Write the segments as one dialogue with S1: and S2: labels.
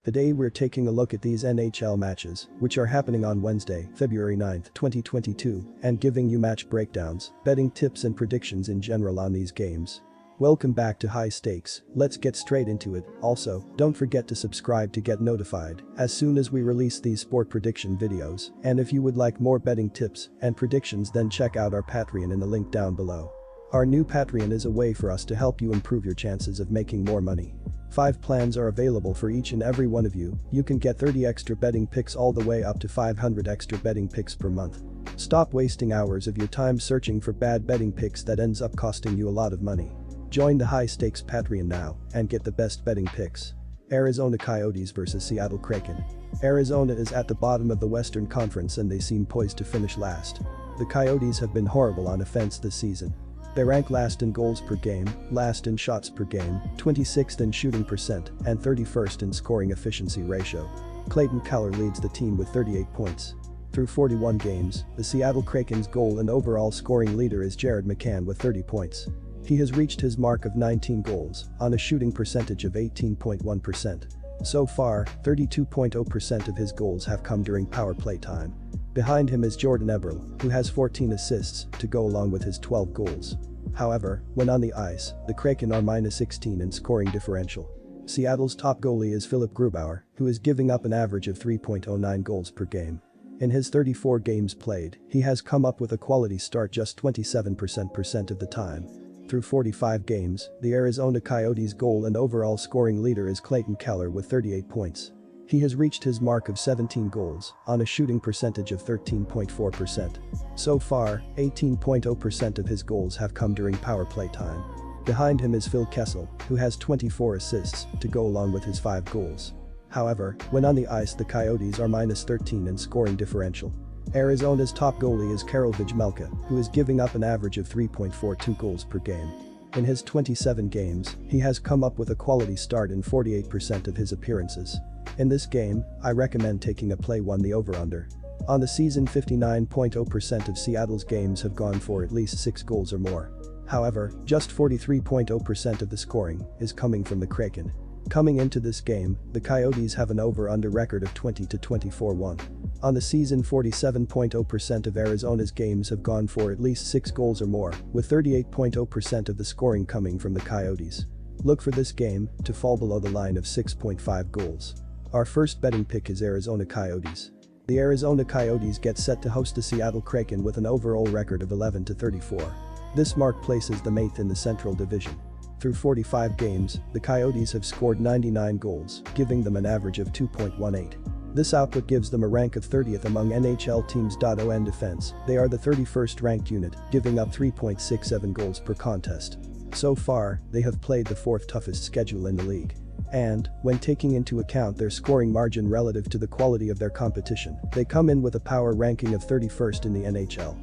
S1: Today we're taking a look at these NHL matches, which are happening on Wednesday, February 9th, 2022, and giving you match breakdowns, betting tips and predictions in general on these games. Welcome back to High Stakes, let's get straight into it. Also, don't forget to subscribe to get notified as soon as we release these sport prediction videos, and if you would like more betting tips and predictions, then check out our Patreon in the link down below. Our new Patreon is a way for us to help you improve your chances of making more money. 5 plans are available for each and every one of you. You can get 30 extra betting picks all the way up to 500 extra betting picks per month. Stop wasting hours of your time searching for bad betting picks that ends up costing you a lot of money. Join the High Stakes Patreon now and get the best betting picks. Arizona Coyotes vs Seattle Kraken. Arizona is at the bottom of the Western Conference and they seem poised to finish last. The Coyotes have been horrible on offense this season. They rank last in goals per game, last in shots per game, 26th in shooting percent, and 31st in scoring efficiency ratio. Clayton Keller leads the team with 38 points. Through 41 games, the Seattle Kraken's goal and overall scoring leader is Jared McCann with 30 points. He has reached his mark of 19 goals on a shooting percentage of 18.1%. So far, 32.0% of his goals have come during power play time. Behind him is Jordan Eberle, who has 14 assists to go along with his 12 goals. However, when on the ice, the Kraken are -16 in scoring differential. Seattle's top goalie is Philip Grubauer, who is giving up an average of 3.09 goals per game. In his 34 games played, he has come up with a quality start just 27% of the time. Through 45 games, the Arizona Coyotes' goal and overall scoring leader is Clayton Keller with 38 points. He has reached his mark of 17 goals on a shooting percentage of 13.4%. So far, 18.0% of his goals have come during power play time. Behind him is Phil Kessel, who has 24 assists to go along with his 5 goals. However, when on the ice, the Coyotes are -13 in scoring differential. Arizona's top goalie is Karel Vejmelka, who is giving up an average of 3.42 goals per game. In his 27 games, he has come up with a quality start in 48% of his appearances. In this game, I recommend taking a play 1 the over-under. On the season, 59.0% of Seattle's games have gone for at least 6 goals or more. However, just 43.0% of the scoring is coming from the Kraken. Coming into this game, the Coyotes have an over-under record of 20 to 24-1. On the season, 47.0% of Arizona's games have gone for at least 6 goals or more, with 38.0% of the scoring coming from the Coyotes. Look for this game to fall below the line of 6.5 goals. Our first betting pick is Arizona Coyotes. The Arizona Coyotes get set to host the Seattle Kraken with an overall record of 11 to 34. This mark places them 8th in the Central Division. Through 45 games, the Coyotes have scored 99 goals, giving them an average of 2.18. This output gives them a rank of 30th among NHL teams. On defense, they are the 31st ranked unit, giving up 3.67 goals per contest. So far, they have played the 4th toughest schedule in the league. And, when taking into account their scoring margin relative to the quality of their competition, they come in with a power ranking of 31st in the NHL.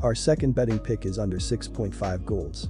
S1: Our second betting pick is under 6.5 goals.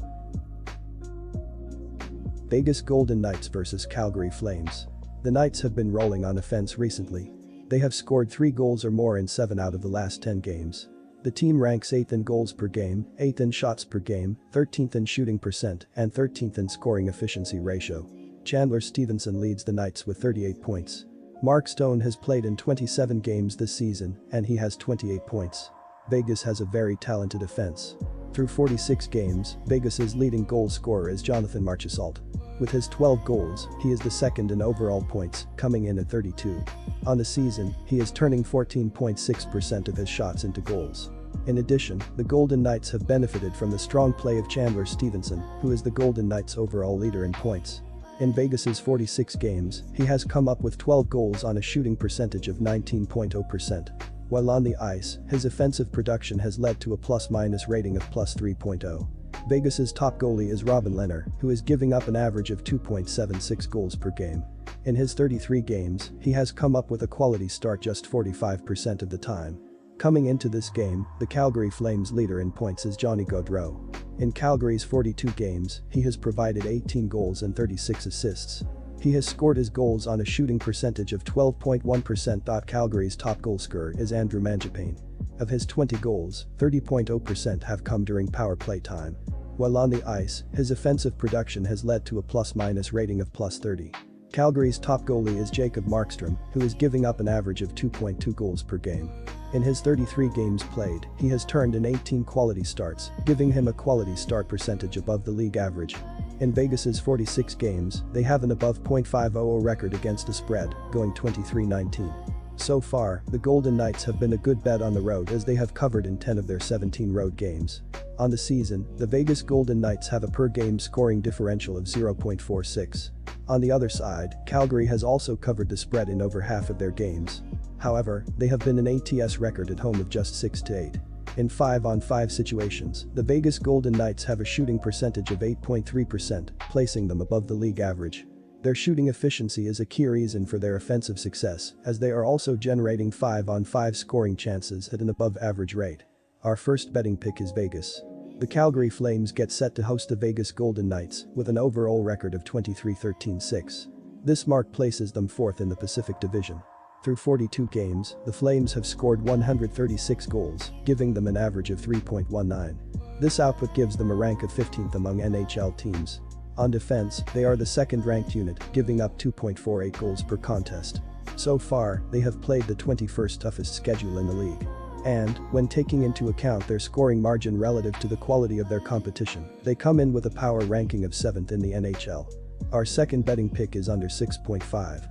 S1: Vegas Golden Knights vs Calgary Flames. The Knights have been rolling on offense recently. They have scored 3 goals or more in 7 out of the last 10 games. The team ranks 8th in goals per game, 8th in shots per game, 13th in shooting percent, and 13th in scoring efficiency ratio. Chandler Stevenson leads the Knights with 38 points. Mark Stone has played in 27 games this season, and he has 28 points. Vegas has a very talented offense. Through 46 games, Vegas's leading goal scorer is Jonathan Marchessault. With his 12 goals, he is the second in overall points, coming in at 32. On the season, he is turning 14.6% of his shots into goals. In addition, the Golden Knights have benefited from the strong play of Chandler Stevenson, who is the Golden Knights' overall leader in points. In Vegas's 46 games, he has come up with 12 goals on a shooting percentage of 19.0%. While on the ice, his offensive production has led to a plus-minus rating of +3.0. Vegas's top goalie is Robin Lehner, who is giving up an average of 2.76 goals per game. In his 33 games, he has come up with a quality start just 45% of the time. Coming into this game, the Calgary Flames' leader in points is Johnny Gaudreau. In Calgary's 42 games, he has provided 18 goals and 36 assists. He has scored his goals on a shooting percentage of 12.1%. Calgary's top goalscorer is Andrew Mangiapane. Of his 20 goals, 30.0% have come during power play time. While on the ice, his offensive production has led to a plus-minus rating of +30. Calgary's top goalie is Jacob Markstrom, who is giving up an average of 2.2 goals per game. In his 33 games played, he has turned in 18 quality starts, giving him a quality start percentage above the league average. In Vegas's 46 games, they have an above .500 record against the spread, going 23-19. So far, the Golden Knights have been a good bet on the road as they have covered in 10 of their 17 road games. On the season, the Vegas Golden Knights have a per-game scoring differential of 0.46. On the other side, Calgary has also covered the spread in over half of their games. However, they have been an ATS record at home of just 6-8. In 5-on-5 situations, the Vegas Golden Knights have a shooting percentage of 8.3%, placing them above the league average. Their shooting efficiency is a key reason for their offensive success, as they are also generating 5-on-5 scoring chances at an above-average rate. Our first betting pick is Vegas. The Calgary Flames get set to host the Vegas Golden Knights with an overall record of 23-13-6. This mark places them fourth in the Pacific Division. Through 42 games, the Flames have scored 136 goals, giving them an average of 3.19. This output gives them a rank of 15th among NHL teams. On defense, they are the second-ranked unit, giving up 2.48 goals per contest. So far, they have played the 21st toughest schedule in the league. And, when taking into account their scoring margin relative to the quality of their competition, they come in with a power ranking of 7th in the NHL. Our second betting pick is under 6.5.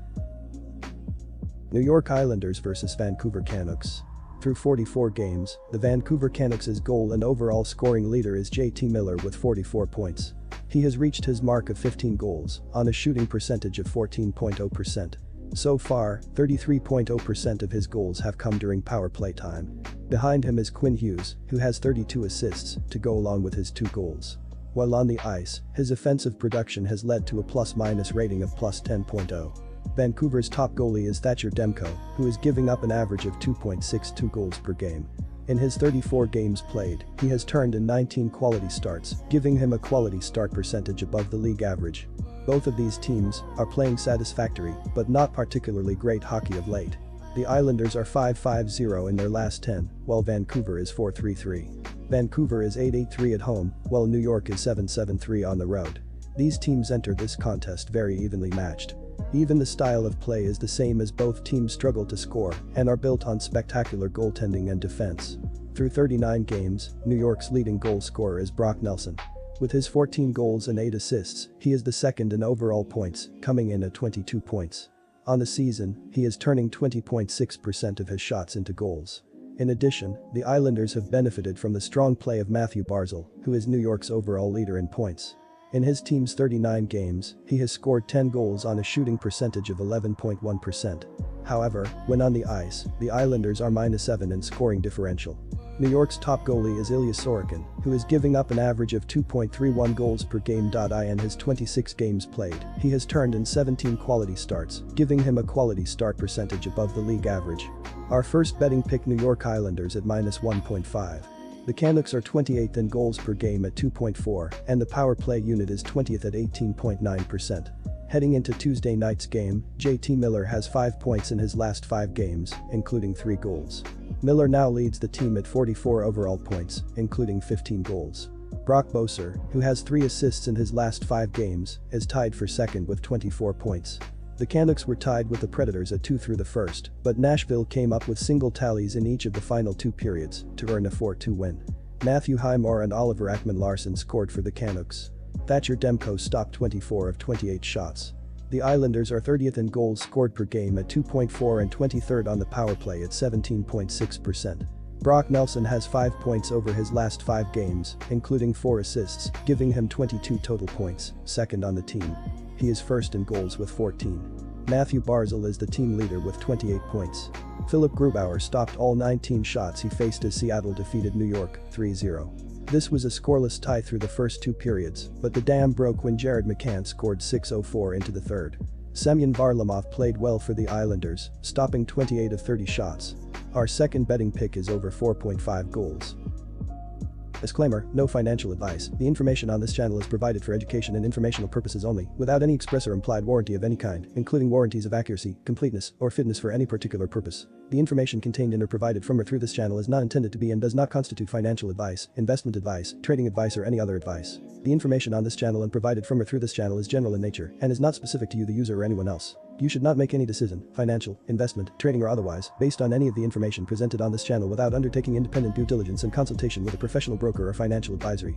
S1: New York Islanders vs Vancouver Canucks. Through 44 games, the Vancouver Canucks' goal and overall scoring leader is JT Miller with 44 points. He has reached his mark of 15 goals, on a shooting percentage of 14.0%. So far, 33.0% of his goals have come during power play time. Behind him is Quinn Hughes, who has 32 assists to go along with his 2 goals. While on the ice, his offensive production has led to a plus-minus rating of plus 10.0. Vancouver's top goalie is Thatcher Demko, who is giving up an average of 2.62 goals per game. In his 34 games played, he has turned in 19 quality starts, giving him a quality start percentage above the league average. Both of these teams are playing satisfactory but not particularly great hockey of late. The Islanders are 5-5-0 in their last 10, while Vancouver is 4-3-3. Vancouver is 8-8-3 at home, while New York is 7-7-3 on the road. These teams enter this contest very evenly matched. Even the style of play is the same as both teams struggle to score and are built on spectacular goaltending and defense. Through 39 games, New York's leading goal scorer is Brock Nelson. With his 14 goals and 8 assists, he is the second in overall points, coming in at 22 points. On the season, he is turning 20.6% of his shots into goals. In addition, the Islanders have benefited from the strong play of Matthew Barzal, who is New York's overall leader in points. In his team's 39 games, he has scored 10 goals on a shooting percentage of 11.1%. However, when on the ice, the Islanders are -7 in scoring differential. New York's top goalie is Ilya Sorokin, who is giving up an average of 2.31 goals per game. In his 26 games played, he has turned in 17 quality starts, giving him a quality start percentage above the league average. Our first betting pick New York Islanders at -1.5. The Canucks are 28th in goals per game at 2.4, and the power play unit is 20th at 18.9%. Heading into Tuesday night's game, JT Miller has 5 points in his last 5 games, including 3 goals. Miller now leads the team at 44 overall points, including 15 goals. Brock Boeser, who has 3 assists in his last 5 games, is tied for second with 24 points. The Canucks were tied with the Predators at 2 through the first, but Nashville came up with single tallies in each of the final 2 periods to earn a 4-2 win. Matthew Highmore and Oliver Ekman-Larsson scored for the Canucks. Thatcher Demko stopped 24 of 28 shots. The Islanders are 30th in goals scored per game at 2.4 and 23rd on the power play at 17.6%. Brock Nelson has 5 points over his last 5 games, including 4 assists, giving him 22 total points, second on the team. He is first in goals with 14. Matthew Barzal is the team leader with 28 points. Philip Grubauer stopped all 19 shots he faced as Seattle defeated New York 3-0. This was a scoreless tie through the first 2 periods, but the dam broke when Jared McCann scored 6:04 into the third. Semyon Varlamov played well for the Islanders, stopping 28 of 30 shots. Our second betting pick is over 4.5 goals. Disclaimer, no financial advice. The information on this channel is provided for education and informational purposes only, without any express or implied warranty of any kind, including warranties of accuracy, completeness, or fitness for any particular purpose. The information contained in or provided from or through this channel is not intended to be and does not constitute financial advice, investment advice, trading advice, or any other advice. The information on this channel and provided from or through this channel is general in nature and is not specific to you, the user, or anyone else. You should not make any decision, financial, investment, trading, or otherwise, based on any of the information presented on this channel without undertaking independent due diligence and consultation with a professional broker or financial advisory.